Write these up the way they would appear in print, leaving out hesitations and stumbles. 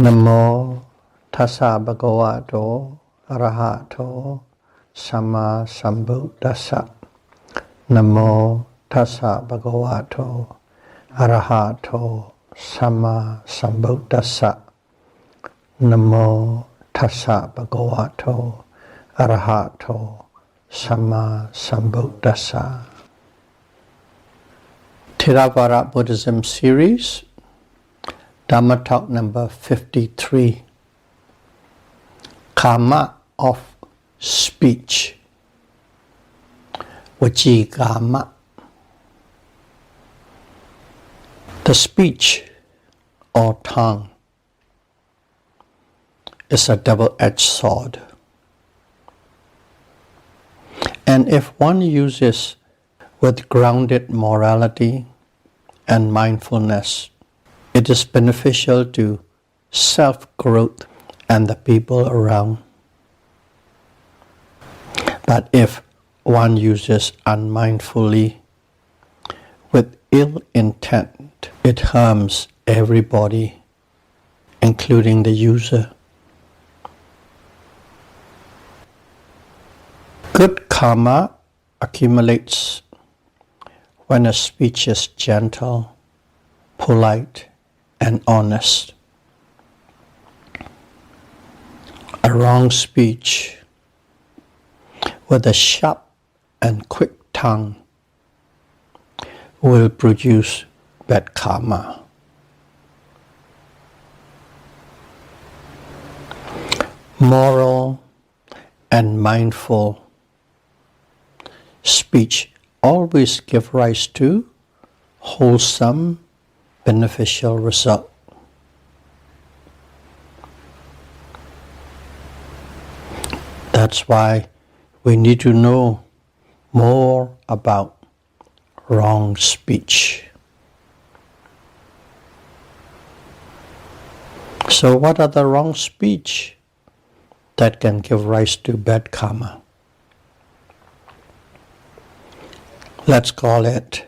Namo tassa bhagavato arahato samma sambuddhassa. Namo tassa bhagavato arahato samma sambuddhassa. Namo tassa bhagavato arahato samma sambuddhassa. Theravada Buddhism series, Dhamma talk number 53. Kamma of speech. Vaci Kamma. The speech or tongue is a double-edged sword. And if one uses with grounded morality and mindfulness, it is beneficial to self-growth and the people around. But if one uses unmindfully with ill intent, it harms everybody, including the user. Good karma accumulates when a speech is gentle, polite, and honest. A wrong speech with a sharp and quick tongue will produce bad karma. Moral and mindful speech always give rise to wholesome, beneficial result. That's why we need to know more about wrong speech. So what are the wrong speech that can give rise to bad karma? Let's call it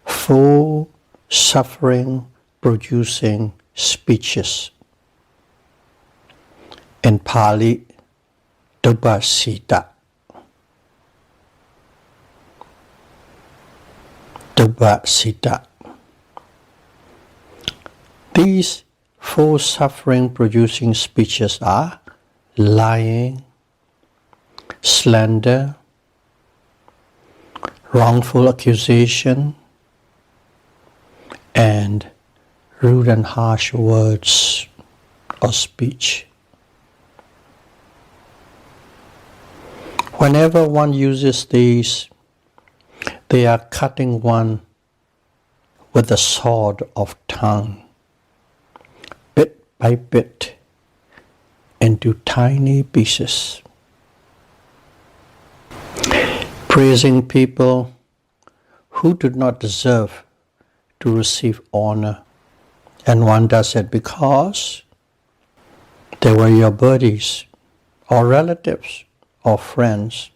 full suffering producing speeches. In Pali, Vaci. Vaci. These full suffering producing speeches are lying, slander, wrongful accusation, and rude and harsh words or speech. Whenever one uses these, they are cutting one with the sword of tongue, bit by bit, into tiny pieces. Praising people who do not deserve to receive honor, and one does it because they were your buddies or relatives or friends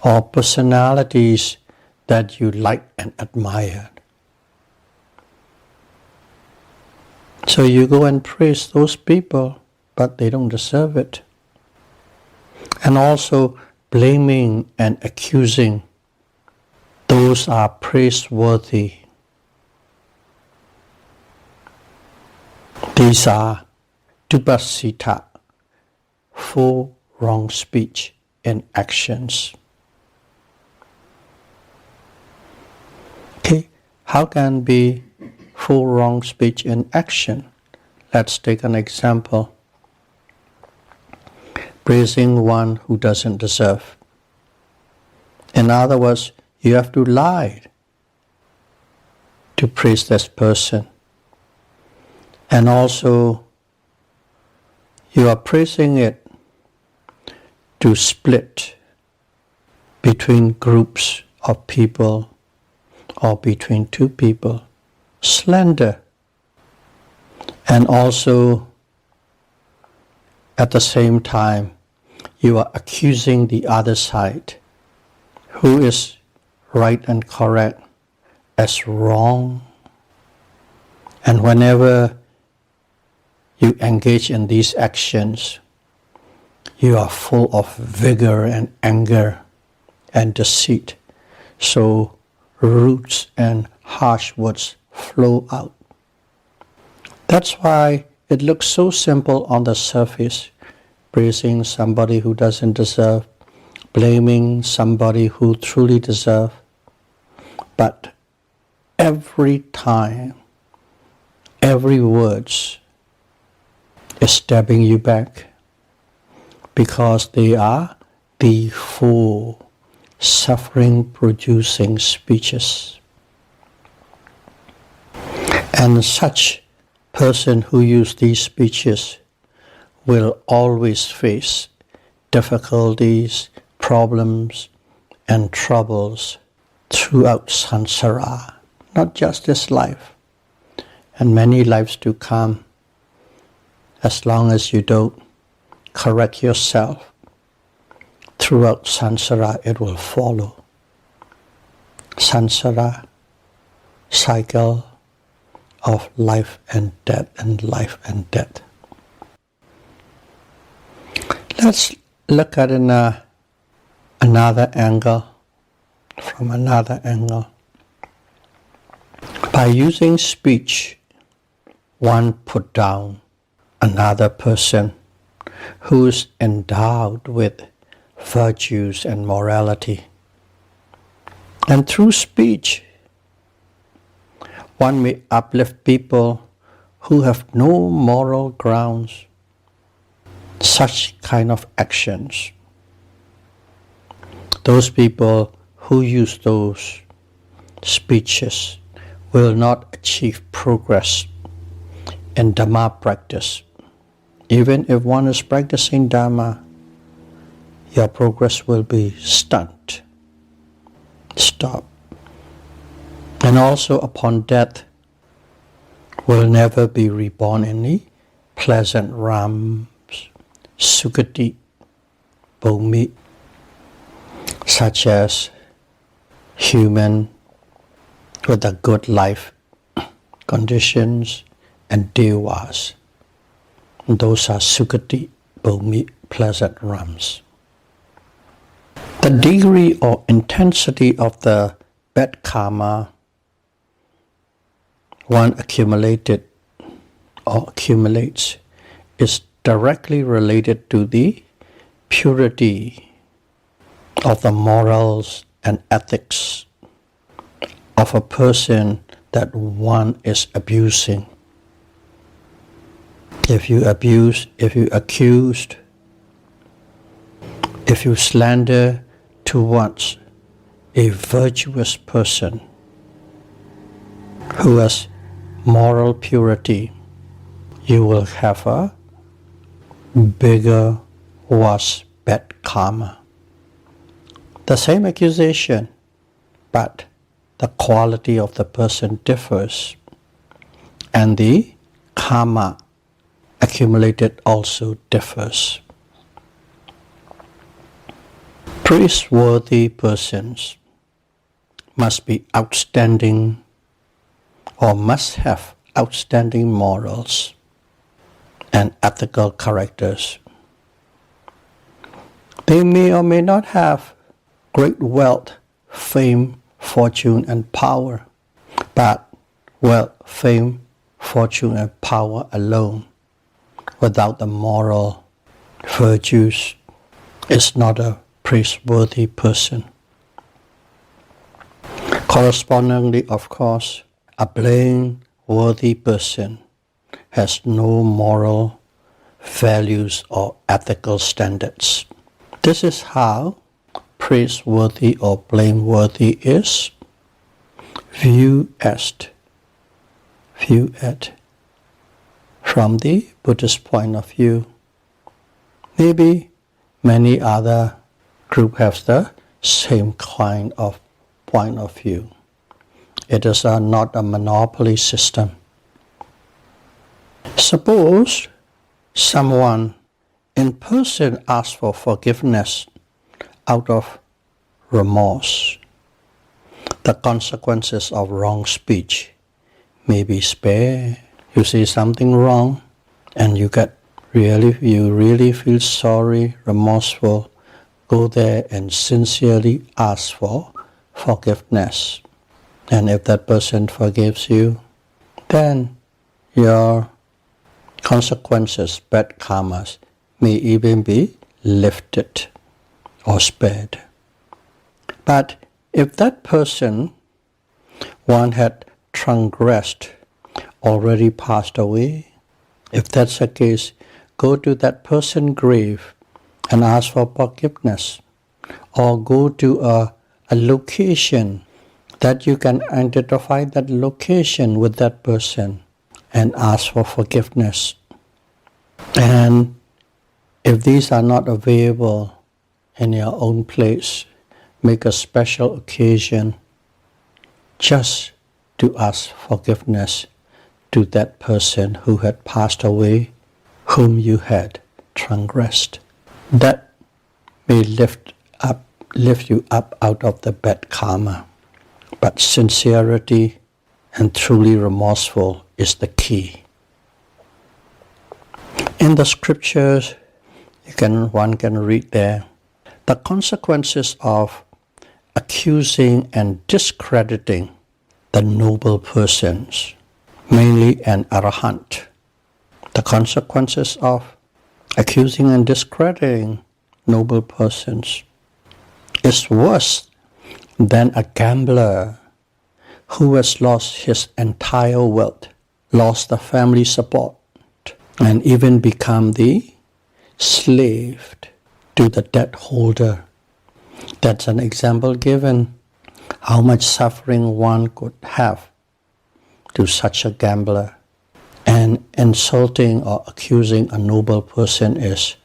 or personalities that you liked and admired. So you go and praise those people, but they don't deserve it. And also blaming and accusing, those are praiseworthy. These are dupasita, full wrong speech in actions. Okay, how can be full wrong speech in action? Let's take an example. Praising one who doesn't deserve. In other words, you have to lie to praise this person. And also, you are praising it to split between groups of people or between two people. Slander. And also, at the same time, you are accusing the other side, who is right and correct, as wrong. And whenever you engage in these actions, you are full of vigor and anger and deceit. So rude and harsh words flow out. That's why it looks so simple on the surface, praising somebody who doesn't deserve, blaming somebody who truly deserves. But every time, every word is stabbing you back, because they are the full suffering-producing speeches. And such person who use these speeches will always face difficulties, problems, and troubles throughout samsara, not just this life, and many lives to come, as long as you don't correct yourself. Throughout samsara it will follow. Samsara, cycle of life and death and life and death. Let's look at it another angle, from another angle. By using speech, one put down another person who is endowed with virtues and morality. And through speech, one may uplift people who have no moral grounds. Such kind of actions, those people who use those speeches will not achieve progress in Dhamma practice. Even if one is practicing Dhamma, your progress will be stunted, stop. And also upon death, will never be reborn in the pleasant realms, Sukati, Bhumi, such as human with a good life conditions and devas. Those are Sukati, Bhumi, pleasant realms. The degree or intensity of the bad karma one accumulated or accumulates is directly related to the purity of the morals and ethics of a person that one is abusing. If you abuse, if you accused, if you slander towards a virtuous person who has moral purity, you will have a bigger, worse bad karma. The same accusation, but the quality of the person differs, and the karma accumulated also differs. Praiseworthy persons must be outstanding or must have outstanding morals and ethical characters. They may or may not have great wealth, fame, fortune, and power, but wealth, fame, fortune, and power alone, without the moral virtues, is not a praiseworthy person. Correspondingly, of course, a blameworthy person has no moral values or ethical standards. This is how praiseworthy or blameworthy is viewed from the Buddhist point of view. Maybe many other groups have the same kind of point of view. It is not a monopoly system. Suppose someone in person asks for forgiveness out of remorse. The consequences of wrong speech may be spared. You say something wrong, and you really feel sorry, remorseful, go there and sincerely ask for forgiveness. And if that person forgives you, then your consequences, bad karmas, may even be lifted or spared. But if that person, one had transgressed, already passed away, if that's the case, go to that person's grave and ask for forgiveness, or go to a location that you can identify that location with that person and ask for forgiveness. And if these are not available in your own place, make a special occasion just to ask forgiveness to that person who had passed away, whom you had transgressed. That may lift you up out of the bad karma. But sincerity and truly remorseful is the key. In the scriptures, one can read there, the consequences of accusing and discrediting the noble persons, mainly an arahant. The consequences of accusing and discrediting noble persons is worse than a gambler who has lost his entire wealth, lost the family support, and even become the slave to the debt holder. That's an example given how much suffering one could have to such a gambler. And insulting or accusing a noble person is,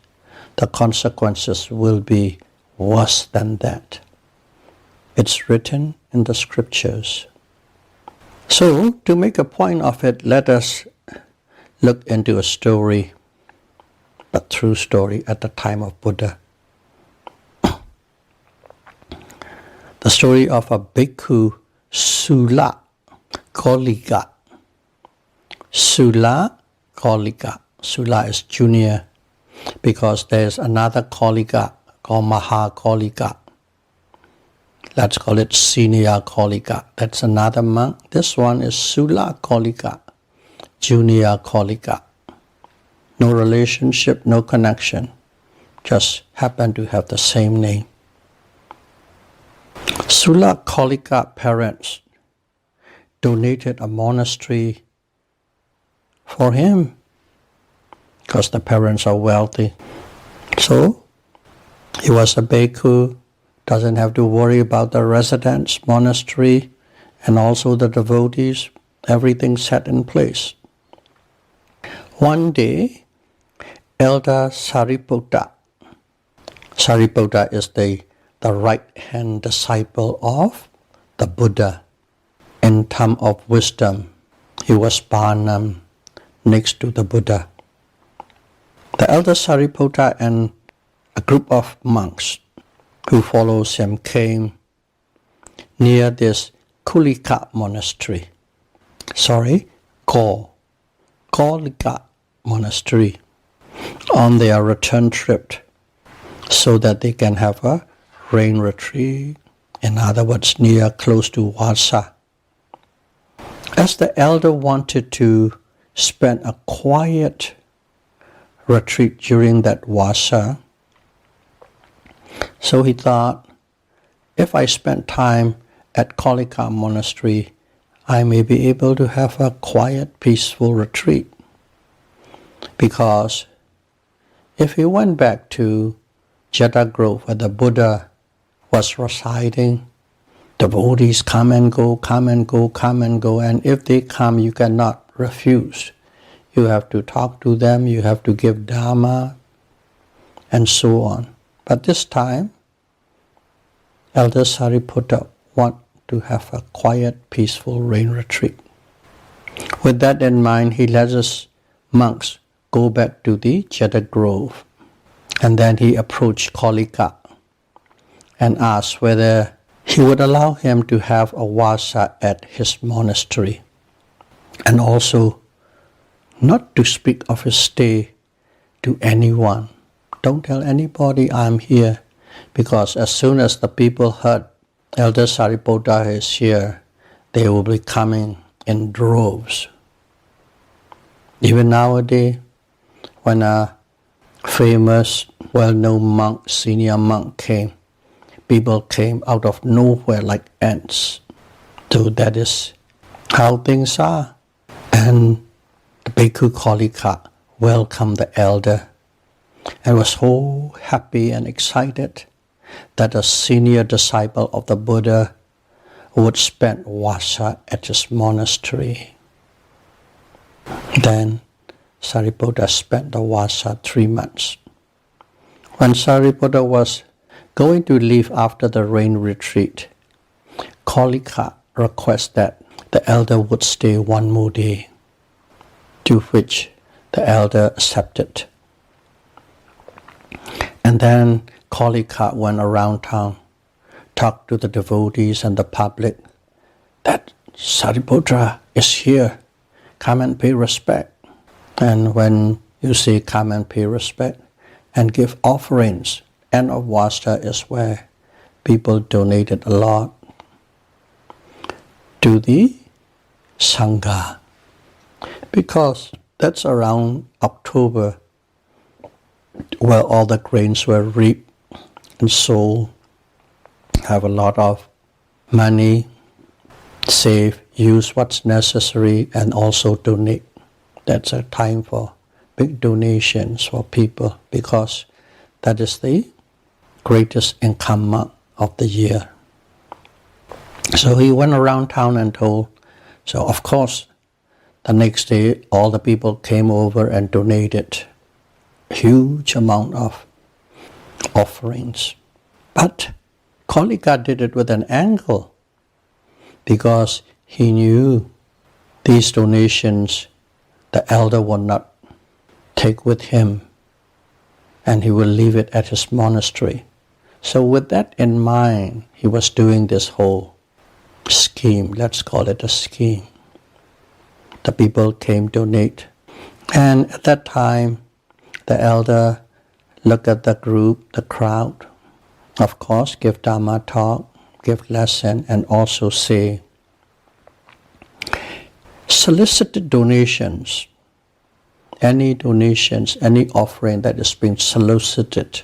the consequences will be worse than that. It's written in the scriptures. So, to make a point of it, let us look into a story, a true story at the time of Buddha. The story of a bhikkhu, Sula Kolika. Sula Kolika. Sula is junior because there's another Kolika called Maha Kolika. Let's call it senior Kolika. That's another monk. This one is Sula Kolika, junior Kolika. No relationship, no connection. Just happen to have the same name. Sula Kolika parents donated a monastery for him because the parents are wealthy. So he was a bhikkhu, doesn't have to worry about the residence, monastery, and also the devotees. Everything set in place. One day, Elder Sariputta is the right-hand disciple of the Buddha in terms of wisdom. He was Parnam next to the Buddha. The Elder Sariputta and a group of monks who follows him came near this Kulika monastery. Kolika monastery on their return trip so that they can have a rain retreat, in other words, close to Vaci. As the elder wanted to spend a quiet retreat during that Vaci, so he thought, if I spend time at Kolika monastery, I may be able to have a quiet, peaceful retreat. Because if he went back to Jeta Grove where the Buddha was residing, devotees come and go, and if they come, you cannot refuse. You have to talk to them, you have to give Dharma, and so on. But this time, Elder Sariputta wanted to have a quiet, peaceful rain retreat. With that in mind, he let his monks go back to the Jeta Grove. And then he approached Kolika and asked whether he would allow him to have a Vaci at his monastery and also not to speak of his stay to anyone. Don't tell anybody I'm here, because as soon as the people heard Elder Sariputta is here, they will be coming in droves. Even nowadays, when a famous, well-known monk, senior monk came, people came out of nowhere like ants. So that is how things are. And the Bhikkhu Kolika welcomed the elder and was so happy and excited that a senior disciple of the Buddha would spend Vaci at his monastery. Then Sariputta spent the Vaci 3 months. When Sariputta was going to leave after the rain retreat, Kolika requested that the elder would stay 1 more day, to which the elder accepted. And then Kolika went around town, talked to the devotees and the public that Sariputta is here, come and pay respect. And when you say come and pay respect and give offerings, end of Vaci is where people donated a lot to the Sangha, because that's around October where all the grains were reaped and sold, have a lot of money, save, use what's necessary, and also donate. That's a time for big donations for people, because that is the greatest income month of the year. So he went around town and told. So of course, the next day all the people came over and donated a huge amount of offerings. But Kolika did it with an angle, because he knew these donations the elder would not take with him, and he will leave it at his monastery. So with that in mind, he was doing this whole scheme. Let's call it a scheme. The people came donate. And at that time, the elder looked at the group, the crowd, of course, give Dhamma talk, give lesson, and also say, solicited donations, any offering that is being solicited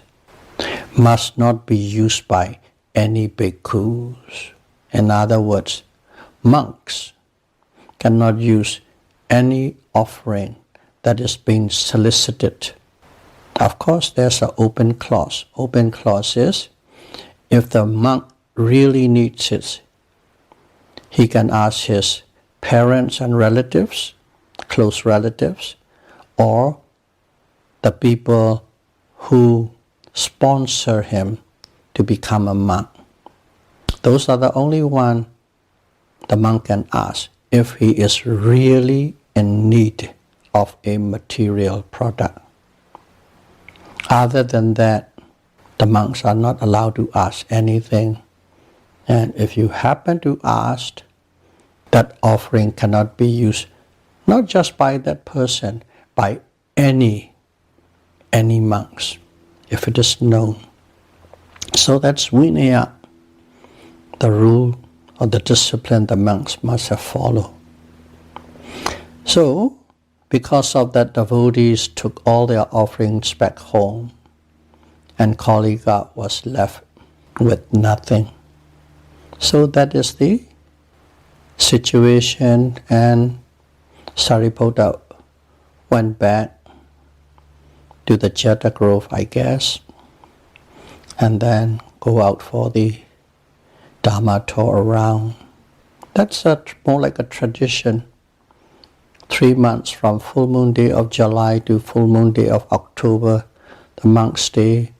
must not be used by any bhikkhus. In other words, monks cannot use any offering that is being solicited. Of course, there's an open clause. Open clause is, if the monk really needs it, he can ask his parents and relatives, close relatives, or the people who sponsor him to become a monk. Those are the only one the monk can ask if he is really in need of a material product. Other than that, the monks are not allowed to ask anything. And if you happen to ask, that offering cannot be used not just by that person, by any monks, if it is known. So that's Vinaya, the rule or the discipline the monks must have followed. So, because of that, devotees took all their offerings back home, and Kolika was left with nothing. So that is the situation, and Sariputta went back to the Jeta Grove, I guess, and then go out for the Dhamma tour around. That's more like a tradition. 3 months from full moon day of July to full moon day of October, the monks stay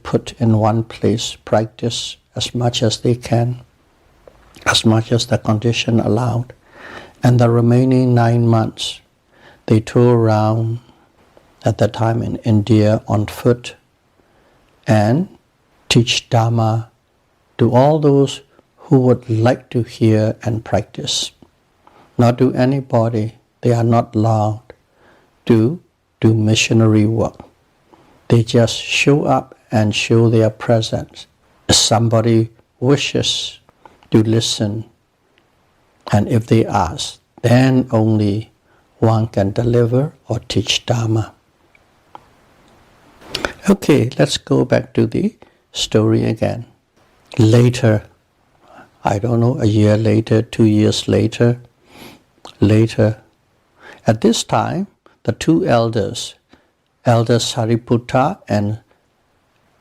put in one place, practice as much as they can, as much as the condition allowed. And the remaining 9 months, they tour around, at that time in India, on foot, and teach Dhamma to all those who would like to hear and practice. Not to anybody They are not allowed to do missionary work. They just show up and show their presence. If somebody wishes to listen, and if they ask, then only one can deliver or teach Dharma. Okay, let's go back to the story again. Later, I don't know, a year later, 2 years later, at this time, the two elders, Elder Sariputta and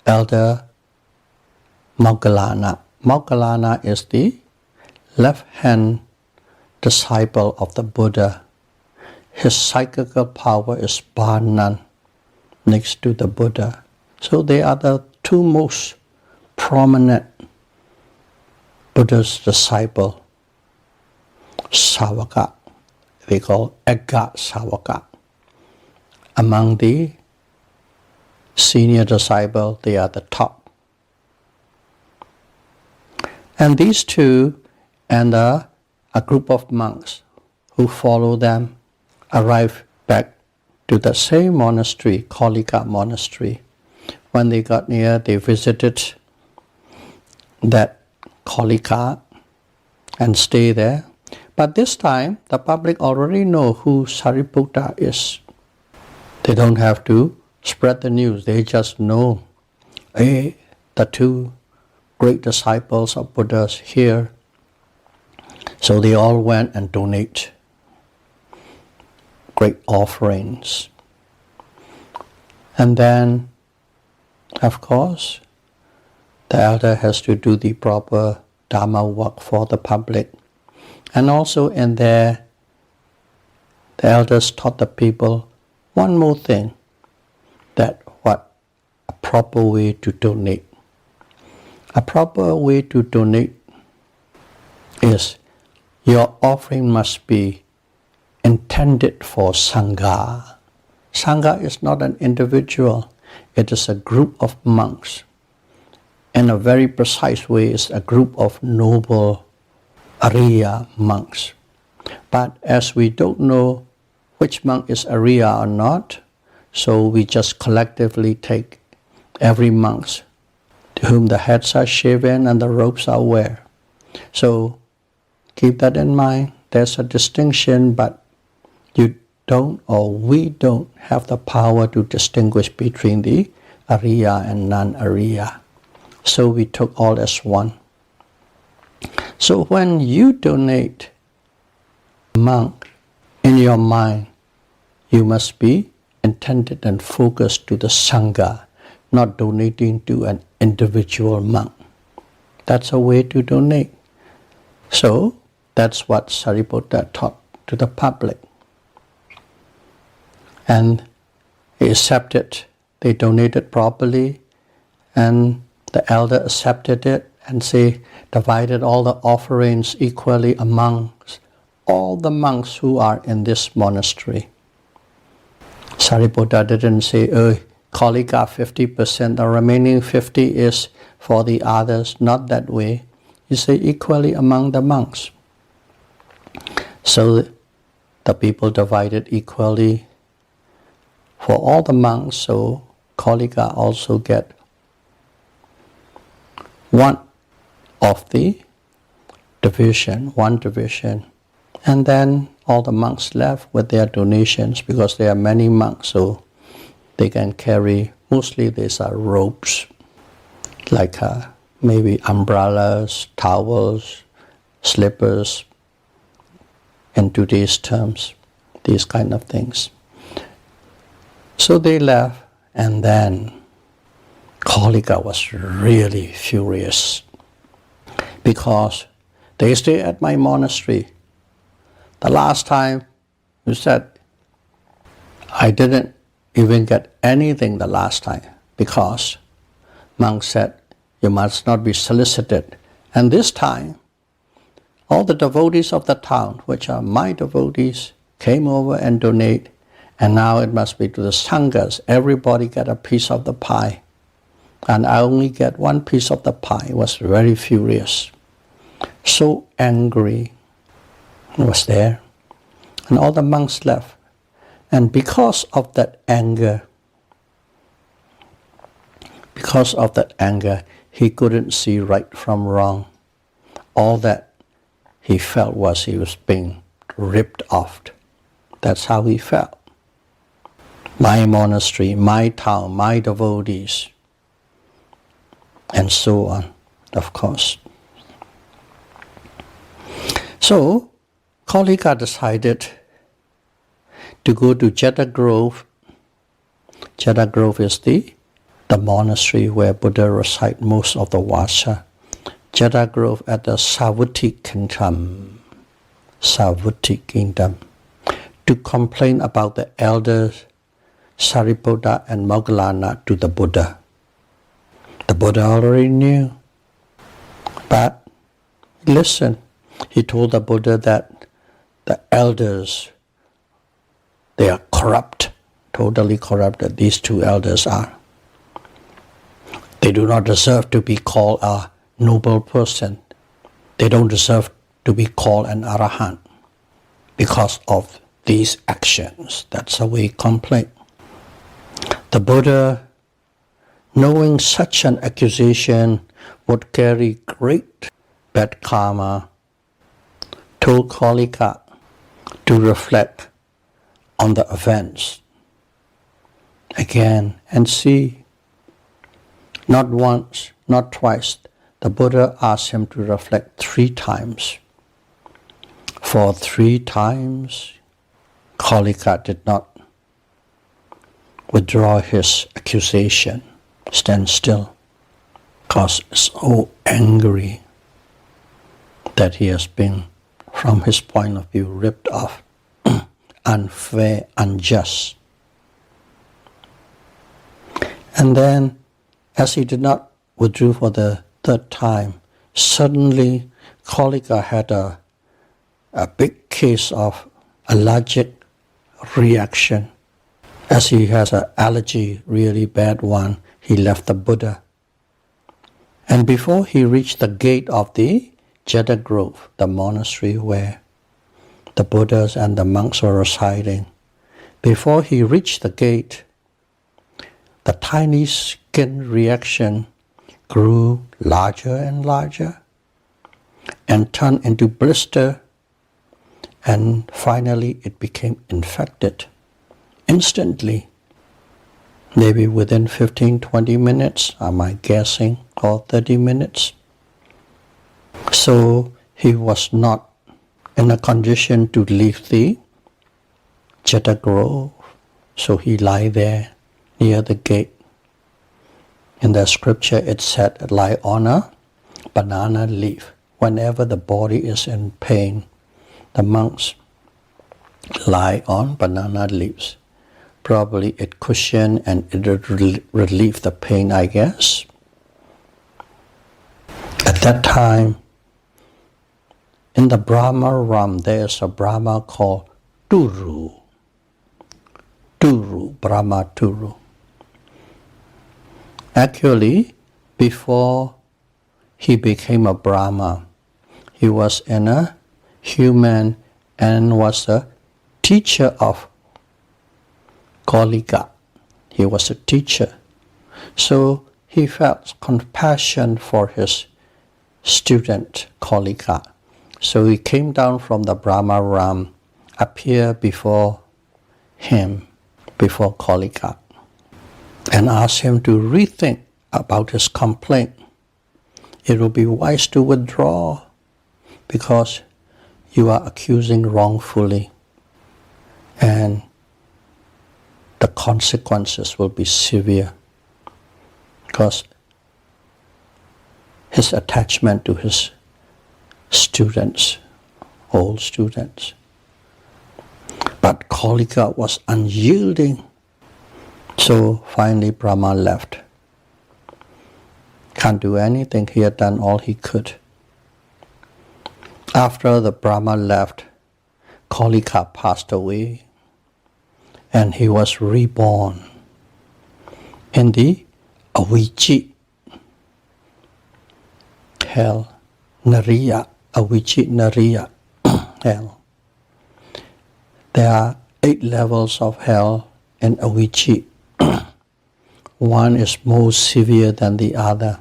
Elder Moggallana. Moggallana is the left-hand disciple of the Buddha. His psychical power is bar none next to the Buddha. So they are the two most prominent Buddha's disciple, Savaka. They call Agga Savaka. Among the senior disciples, they are the top. And these two and a group of monks who follow them arrived back to the same monastery, Kalika monastery. When they got near, they visited that Kalika and stay there. But this time, the public already know who Sariputta is. They don't have to spread the news. They just know, hey, the two great disciples of Buddha's here. So they all went and donate great offerings. And then, of course, the elder has to do the proper Dharma work for the public. And also in there, the elders taught the people one more thing, that what a proper way to donate. A proper way to donate is your offering must be intended for Sangha. Sangha is not an individual, it is a group of monks. In a very precise way, it's a group of noble Arya monks. But as we don't know which monk is Arya or not, so we just collectively take every monk to whom the heads are shaven and the robes are wear. So keep that in mind. There's a distinction, but you don't or we don't have the power to distinguish between the Arya and non-Arya. So we took all as one. So when you donate a monk, in your mind, you must be intended and focused to the Sangha, not donating to an individual monk. That's a way to donate. So that's what Sariputta taught to the public. And they accepted, they donated properly, and the elder accepted it and divided all the offerings equally amongst all the monks who are in this monastery. Sariputta didn't say, Kalika 50%, the remaining 50 is for the others. Not that way. He said equally among the monks. So the people divided equally for all the monks, so Kalika also get one division. And then all the monks left with their donations because there are many monks, so they can carry, mostly these are robes, like maybe umbrellas, towels, slippers, in today's terms, these kind of things. So they left, and then Kalika was really furious because they stay at my monastery. The last time you said, I didn't even get anything the last time because monk said, you must not be solicited. And this time, all the devotees of the town, which are my devotees, came over and donate, and now it must be to the Sanghas. Everybody get a piece of the pie. And I only get one piece of the pie. I was very furious. So angry. I was there. And all the monks left. And because of that anger, he couldn't see right from wrong. All that he felt was he was being ripped off. That's how he felt. My monastery, my town, my devotees, and so on, of course. So, Kalika decided to go to Jeta Grove. Jeta Grove is the monastery where Buddha recited most of the Vaci. Jeta Grove at the Savuti kingdom, to complain about the elders Sariputta and Moggallana to the Buddha. The Buddha already knew. But listen, he told the Buddha that the elders, they are corrupt, totally corrupt, that these two elders are. They do not deserve to be called a noble person. They don't deserve to be called an arahant because of these actions. That's how we complain. The Buddha, knowing such an accusation would carry great bad karma, told Kalika to reflect on the events again and see. Not once, not twice. The Buddha asked him to reflect 3 times. For 3 times, Kalika did not withdraw his accusation, stand still, because so angry that he has been, from his point of view, ripped off, unfair, unjust. And then, as he did not withdraw for the 3rd time, suddenly Kalika had a big case of allergic reaction. As he has an allergy, really bad one, he left the Buddha. And before he reached the gate of the Jeta Grove, the monastery where the Buddhas and the monks were residing, before he reached the gate, the tiny skin reaction grew larger and larger and turned into blister, and finally it became infected instantly, maybe within 15-20 minutes, am I guessing, or 30 minutes. So he was not in a condition to leave the Jeta Grove, so he lay there near the gate. In the scripture it said, lie on a banana leaf. Whenever the body is in pain, the monks lie on banana leaves. Probably it cushioned and it relieved the pain, I guess. At that time, in the Brahma realm, there's a Brahma called Turu. Brahma Turu. Actually, before he became a Brahma, he was a human and was a teacher of Kalika. He was a teacher. So he felt compassion for his student Kalika. So he came down from the Brahma realm, appeared before him, before Kalika, and asked him to rethink about his complaint. It would be wise to withdraw because you are accusing wrongfully, and the consequences will be severe because his attachment to his students, old students. But Kalika was unyielding. So finally Brahma left. Can't do anything. He had done all he could. After the Brahma left, Kalika passed away and he was reborn in the Vaci hell, Nariya, Vaci Nariya hell. There are 8 levels of hell in Vaci. One is more severe than the other.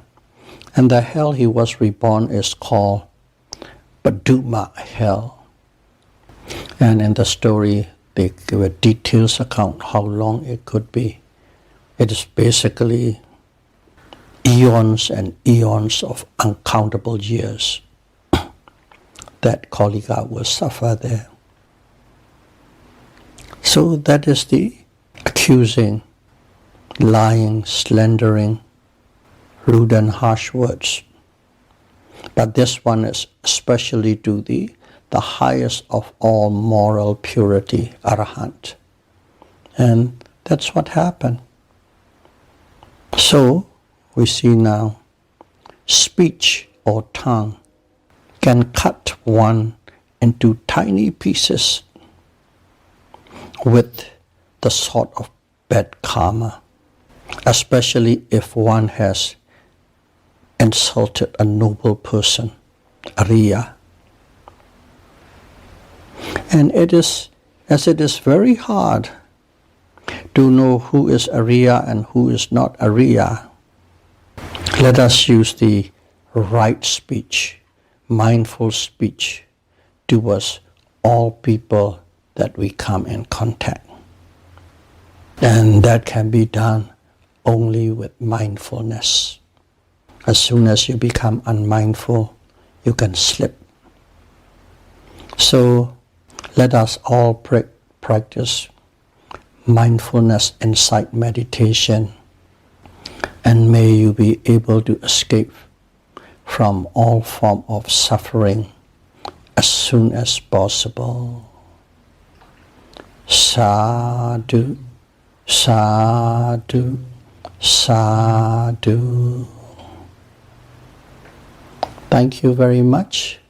And the hell he was reborn is called Paduma hell. And in the story, they give a detailed account how long it could be. It is basically eons and eons of uncountable years that Kalika will suffer there. So that is the accusing, lying, slandering, rude and harsh words. But this one is especially to the highest of all moral purity, Arahant. And that's what happened. So we see now, speech or tongue can cut one into tiny pieces with the sort of bad karma, especially if one has insulted a noble person, Ariya. And it is very hard to know who is Ariya and who is not Ariya. Let us use the right speech, mindful speech towards all people that we come in contact. And that can be done only with mindfulness. As soon as you become unmindful, you can slip. So let us all practice mindfulness inside meditation, and may you be able to escape from all form of suffering as soon as possible. Sadhu, sadhu, sadhu. Thank you very much.